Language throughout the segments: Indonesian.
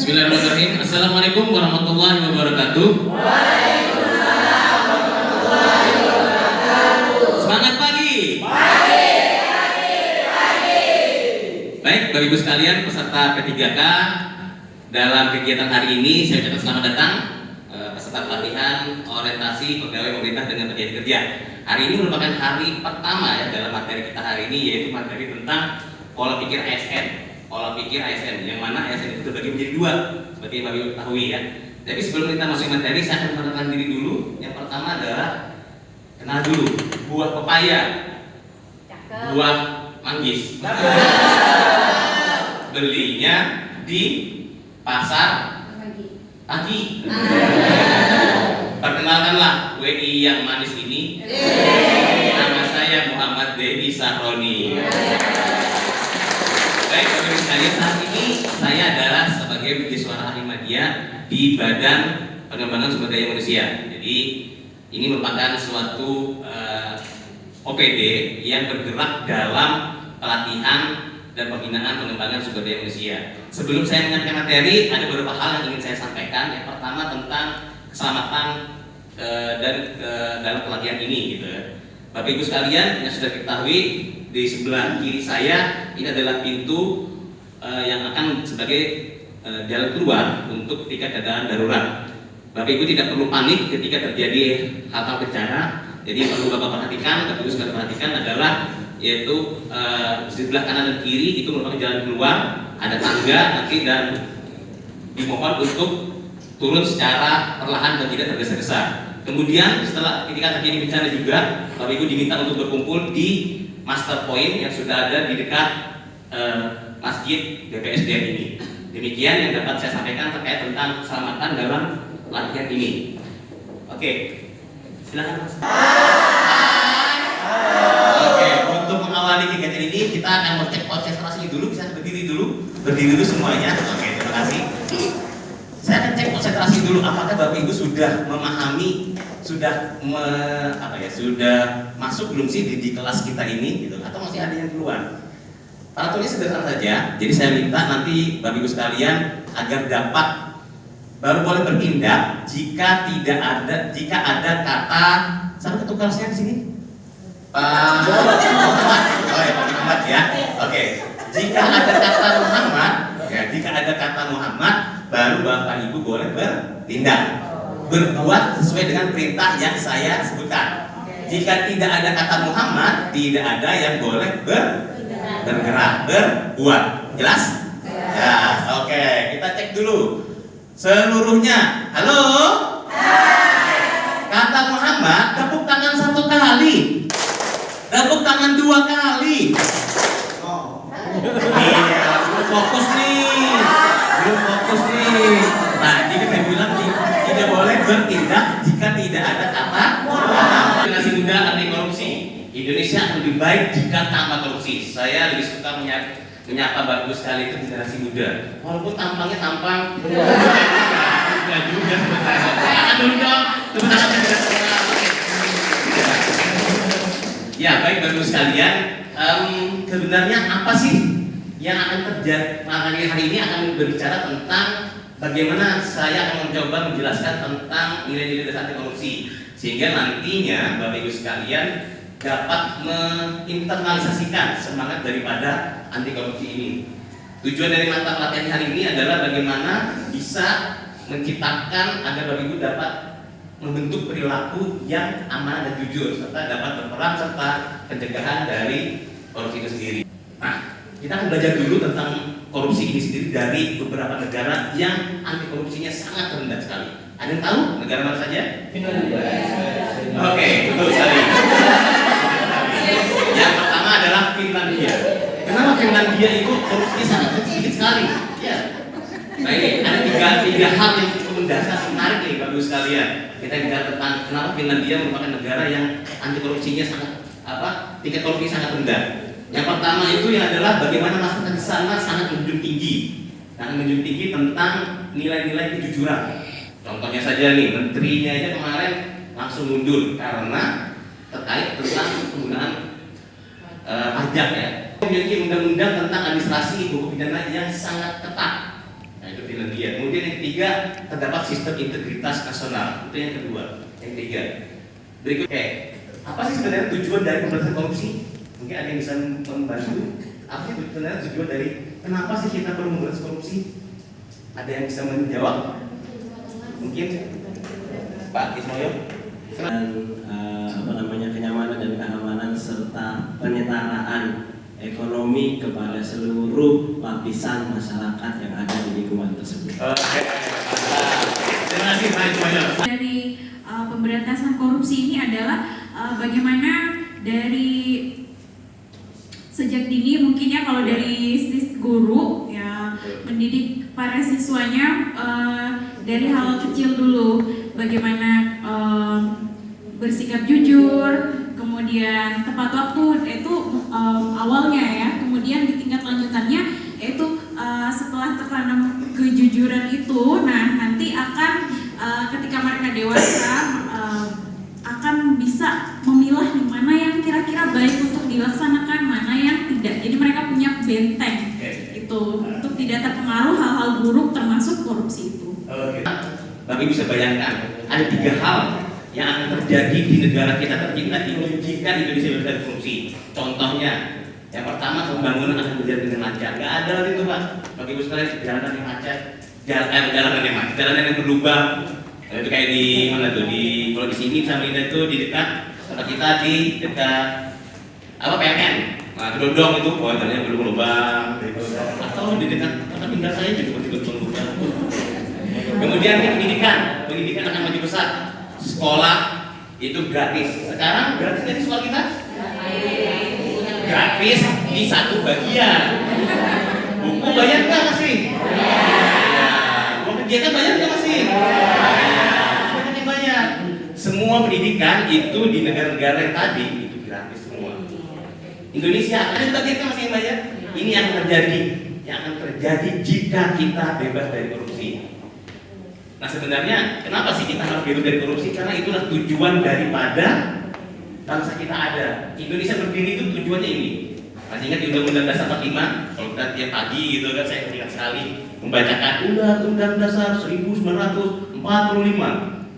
Bismillahirrahmanirrahim. Assalamualaikum warahmatullahi wabarakatuh. Waalaikumsalam warahmatullahi wabarakatuh. Semangat pagi. Pagi. Baik, Bapak Ibu sekalian, peserta P3K, dalam kegiatan hari ini saya ucapkan selamat datang peserta pelatihan orientasi pegawai pemerintah dengan terjadi kerja. Hari ini merupakan hari pertama ya dalam materi kita hari ini, yaitu materi tentang pola pikir ASN. Pola pikir ASN, yang mana ASN itu terbagi menjadi dua, seperti yang Bapak Ibu ketahui ya. Tapi sebelum kita masuk materi, saya akan mengenalkan diri dulu. Yang pertama adalah kenal dulu buah pepaya, buah manggis. Belinya di pasar pagi. Perkenalkanlah WI yang manis ini. Nama saya Muhammad Dedi Sahroni. Baik, Bapak Ibu sekalian, saat ini saya adalah sebagai Bijeswara Ahli Media di Badan Pengembangan Sumber Daya Manusia. Jadi ini merupakan suatu OPD yang bergerak dalam pelatihan dan pembinaan pengembangan sumber daya manusia. Sebelum saya menyampaikan materi, ada beberapa hal yang ingin saya sampaikan. Yang pertama tentang keselamatan dan dalam pelatihan ini, gitu. Bapak Ibu sekalian yang sudah diketahui, di sebelah kiri saya ini adalah pintu yang akan sebagai jalan keluar untuk ketika keadaan darurat. Bapak Ibu tidak perlu panik ketika terjadi hal-hal bencana. Jadi yang perlu Bapak perhatikan, Bapak Ibu sekalian perhatikan adalah yaitu di sebelah kanan dan kiri itu merupakan jalan keluar, ada tangga nanti, dan dimohon untuk turun secara perlahan dan tidak tergesa-gesa. Kemudian setelah ketika terjadi bencana juga, Bapak Ibu diminta untuk berkumpul di master point yang sudah ada di dekat masjid BPSDM ini. Demikian yang dapat saya sampaikan terkait tentang keselamatan dalam latihan ini. Oke, silakan Mas. Oke, untuk mengawali kegiatan ini kita akan mengecek konsentrasi dulu. Bisa berdiri dulu semuanya. Oke, terima kasih. Saya akan cek konsentrasi dulu. Apakah Bapak Ibu sudah memahami, sudah masuk belum sih di kelas kita ini, gitu? Atau masih ada yang keluar? Peraturannya sederhana saja. Jadi saya minta nanti Bapak Ibu sekalian agar dapat baru boleh bertindak jika ada kata, sama ketukarnya di sini. Pak Muhammad, Pak Muhammad ya. Oke. Jika ada kata Muhammad, baru Bapak Ibu boleh bertindak, berbuat sesuai dengan perintah yang saya sebutkan. Jika tidak ada kata Muhammad, tidak ada yang boleh bergerak, berbuat. Jelas? Ya, oke. Kita cek dulu seluruhnya. Halo? Kata Muhammad, tepuk tangan 1 kali. Tepuk tangan 2 kali. Iya, belum fokus nih. Nah, jadi saya bilang tidak boleh bertindak jika tidak ada kata Muhammad. Generasi muda anti korupsi. Indonesia akan lebih baik jika tanpa korupsi. Saya lebih suka menyapa bagus sekali ke generasi muda. Walaupun tampangnya tampang enggak juga sebenarnya. Tangan dulu dong. Tepuk tangan generasi muda. Ya, baik bagus sekalian. Sebenarnya apa sih yang akan terjadi? Materi hari ini akan berbicara tentang bagaimana saya akan mencoba menjelaskan tentang nilai-nilai dasar anti korupsi, sehingga nantinya Bapak Ibu sekalian dapat menginternalisasikan semangat daripada anti korupsi ini. Tujuan dari mata pelatihan hari ini adalah bagaimana bisa menciptakan agar Bapak Ibu dapat membentuk perilaku yang amanah dan jujur, serta dapat berperan serta pencegahan dari korupsi itu sendiri. Nah, kita akan belajar dulu tentang korupsi ini sendiri dari beberapa negara yang anti korupsinya sangat rendah sekali. Ada yang tahu negara mana saja? Oke, betul sekali. Yang pertama adalah Finlandia. Kenapa Finlandia itu korupsinya sangat sedikit sekali? Ya. Nah, ini ada tiga hal yang cukup mendasar, menarik nih Bapak Ibu sekalian. Kita bicara tentang kenapa Finlandia merupakan negara yang anti korupsinya sangat tingkat korupsi sangat rendah. Yang pertama itu yang adalah bagaimana masyarakat di sana sangat menjunjung tinggi tentang nilai-nilai kejujuran. Contohnya saja nih, menterinya aja kemarin langsung mundur karena terkait tentang penggunaan pajak ya. Memiliki undang-undang tentang administrasi hukum pidana yang sangat ketat. Nah, itu Finlandia. ketiga, terdapat sistem integritas nasional. Itu yang kedua. Yang ketiga. Berikut, apa sih sebenarnya tujuan dari pemberantasan korupsi? Mungkin ada yang bisa membantu. Apa sih sebenarnya tujuan dari kenapa sih kita perlu memberantas korupsi? Ada yang bisa menjawab? Mungkin Pak Ismoyo. Dan kenyamanan dan keamanan serta penyetaraan ekonomi kepada seluruh lapisan masyarakat yang ada di lingkungan tersebut. Oke, terima kasih Pak Ismoyo. Dari pemberantasan korupsi ini adalah bagaimana dari sejak dini mungkin ya, kalau dari guru ya mendidik para siswanya dari hal kecil dulu, bagaimana bersikap jujur, kemudian tepat waktu, itu awalnya ya. Kemudian di tingkat lanjutannya yaitu setelah tertanam kejujuran itu, nah nanti akan ketika mereka dewasa akan bisa memilah mana yang kira-kira baik untuk dilaksanakan, mana yang tidak. Jadi mereka punya benteng itu untuk tidak terpengaruh hal-hal buruk termasuk korupsi itu. Tapi bisa bayangkan ada 3 hal yang akan terjadi di negara kita tercinta ini jika Indonesia bebas dari korupsi. Contohnya, yang pertama, pembangunan akan berjalan dengan lancar. Gak ada lagi itu Pak, bagi ibu sekalian, jalanan yang macet, jalanan yang berlubang. Itu kayak di mana tuh, kalau di sini sama ini tuh di dekat tempat kita, di dekat apa PMN. Nah, Gedodong itu jalannya berlubang. Atau di dekat tempat tinggal saya juga berlubang. Kemudian pendidikan akan maju besar. Sekolah itu gratis. Sekarang gratis dari sekolah kita? Gratis di satu bagian. Buku bayar nggak masih? Uang kegiatan bayar nggak masih? Banyak yang bayar. Semua pendidikan itu di negara-negara yang tadi itu gratis semua. Indonesia ada sebagian kan masih yang bayar. Ini yang akan terjadi jika kita bebas dari korupsi. Nah sebenarnya kenapa sih kita harus bebas dari korupsi? Karena itulah tujuan daripada bangsa kita ada. Indonesia berdiri itu tujuannya ini. Masih ingat di Undang-Undang Dasar 45? Kalau kita tiap pagi gitu kan, saya ingat sekali membacakan Undang-Undang Dasar 1945.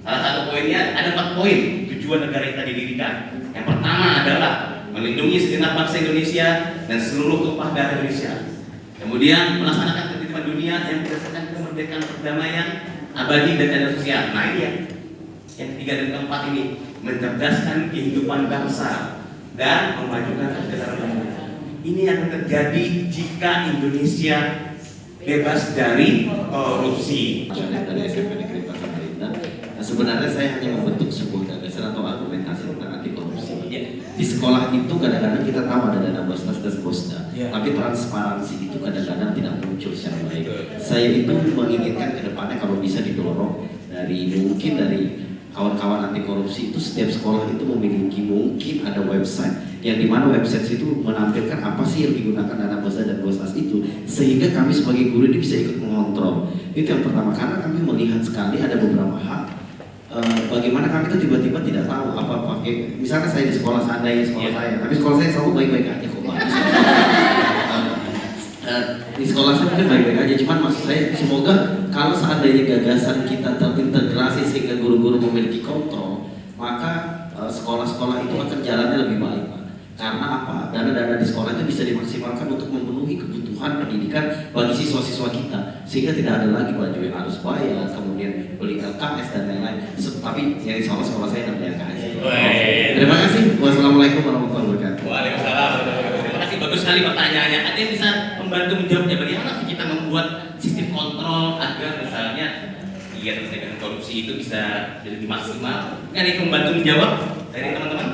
Salah satu poinnya ada 4 poin tujuan negara kita didirikan. Yang pertama adalah melindungi segenap bangsa Indonesia dan seluruh tumpah darah Indonesia. Kemudian melaksanakan ketertiban dunia yang berdasarkan kemerdekaan perdamaian abadi dan keadilan sosial. Nah ini ya, yang ketiga dan keempat ini mencerdaskan kehidupan bangsa dan memajukan kesejahteraan bangsa. Ini akan terjadi jika Indonesia bebas dari korupsi. Dari SMP Negeri Pasar Samarinda. Nah, sebenarnya saya hanya membentuk sebuah gagasan atau argumentasi tentang anti korupsi. Di sekolah itu kadang-kadang kita tahu ada dana Bosnas dan Bosda, tapi transparansi itu kadang-kadang tidak muncul secara baik. Saya itu menginginkan ke depannya kalau bisa didorong dari kawan-kawan anti korupsi itu, setiap sekolah itu memiliki mungkin ada website yang dimana website itu menampilkan apa sih yang digunakan dana Bosda dan Bosnas itu, sehingga kami sebagai guru ini bisa ikut mengontrol. Itu yang pertama, karena kami melihat sekali ada beberapa hal bagaimana kami itu tiba-tiba tidak tahu apa pakai. Misalnya saya di sekolah, seandainya sekolah saya, tapi sekolah saya selalu baik-baik aja kok Pak. Di sekolah saya mungkin baik-baik aja, cuman maksud saya semoga kalau seandainya gagasan kita terintegrasi sehingga guru-guru memiliki kontrol, maka sekolah-sekolah itu akan jalannya lebih baik Pak. Karena apa? Dana-dana di sekolah itu bisa dimaksimalkan untuk memenuhi kebutuhan pendidikan bagi siswa-siswa kita, sehingga tidak ada lagi baju yang harus bayar, kemudian beli LKS dan lain-lain. Tapi yang insya Allah sekolah saya tidak LKS. Terima kasih. Wassalamualaikum warahmatullahi wabarakatuh. Waalaikumsalam. Terima kasih, bagus sekali pertanyaannya. Ada yang bisa membantu menjawabnya? Bagaimana sih kita membuat sistem kontrol agar misalnya kegiatan pencegahan korupsi itu bisa lebih maksimal? Kan yang membantu menjawab dari teman-teman?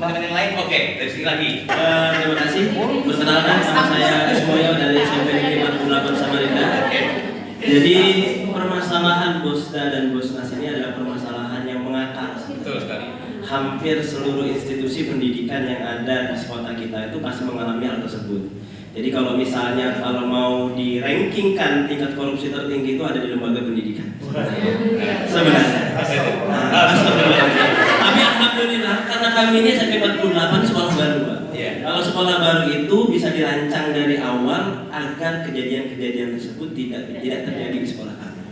Teman-teman yang lain? Oke, dari sini lagi. Terima kasih. Perkenalkan, nama saya Ismoyo dari SMP Negeri 48 Samarinda. Jadi permasalahan Bosda dan Bosnas ini adalah permasalahan yang mengakar. Betul sekali. Hampir seluruh institusi pendidikan yang ada di kota kita itu pasti mengalami hal tersebut. Jadi kalau misalnya mau di-rankingkan tingkat korupsi tertinggi itu ada di lembaga pendidikan. Sebenarnya. Tapi alhamdulillah karena kami ini SMP 48 sekolah baru Pak. Kalau sekolah baru itu bisa dirancang dari awal agar kejadian-kejadian tersebut tidak terjadi di sekolah kami.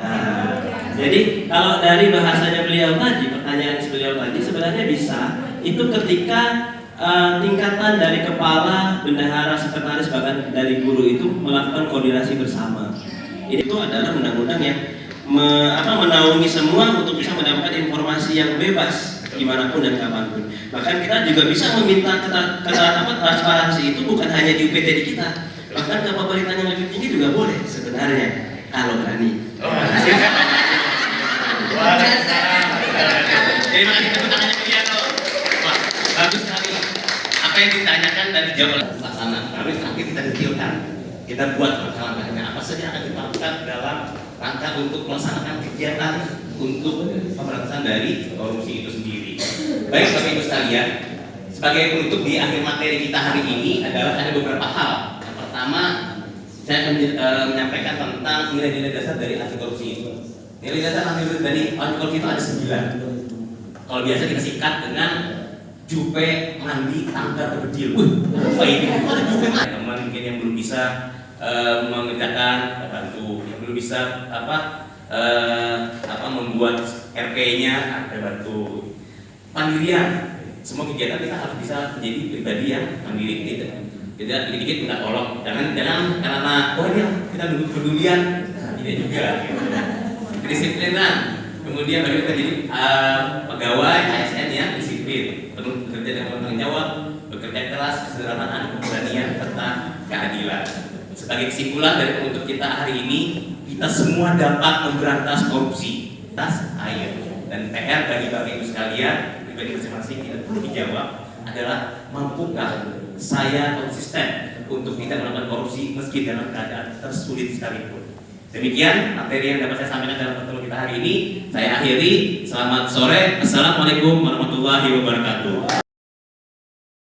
Nah, jadi kalau dari bahasanya beliau tadi, pertanyaan beliau tadi sebenarnya bisa itu ketika tingkatan dari kepala, bendahara, sekretaris, bahkan dari guru itu melakukan koordinasi bersama. Itu adalah undang-undang yang menaungi semua untuk bisa mendapatkan informasi yang bebas dimanapun dan kapanpun. Bahkan kita juga bisa meminta transparansi itu bukan hanya di UPTD kita, bahkan ke pemerintahan yang lebih tinggi juga boleh sebenarnya kalau berani. Terima kasih tepuk tangannya ke dia tuh. Wah, bagus sekali. Apa yang ditanyakan dan dijawab oleh pelaksana. Lalu terakhir kita detailkan. Kita buat langkah-langkahnya apa saja akan kita lakukan dalam rangka untuk melaksanakan kegiatan untuk pemberantasan dari korupsi itu sendiri. Baik Bapak Ibu sekalian, sebagai penutup di akhir materi kita hari ini adalah ada beberapa hal. Yang pertama, saya akan menyampaikan tentang nilai-nilai dasar dari anti korupsi itu. Nilai dasar dari anti korupsi itu ada 9. Kalau biasa kita singkat dengan jupe, mandi, tangga, berdil. Wah, ini ada jupe mandi. Teman mungkin yang belum bisa mengerjakan, bantu. Yang belum bisa membuat RP-nya, ada bantu. Mandirian, semua kegiatan kita harus bisa menjadi pribadi yang mandiri. Tidak dikit-dikit minta tolong. Jangan karena kita duduk pedulian, tidak juga. Disiplinan. Kemudian bagaimana kita jadi pegawai ASN yang disiplin, penuh bekerja dengan bertanggung jawab, bekerja keras, kesederhanaan, keberanian, serta keadilan. Sebagai kesimpulan dari penutup kita hari ini, kita semua dapat memberantas korupsi. Tas air dan PR bagi Bapak Ibu sekalian, pribadi masing-masing tidak perlu dijawab adalah mampukah saya konsisten untuk tidak melakukan korupsi meski dalam keadaan tersulit sekalipun. Demikian materi yang dapat saya sampaikan dalam pertemuan kita hari ini. Saya akhiri. Selamat sore. Assalamualaikum warahmatullahi wabarakatuh.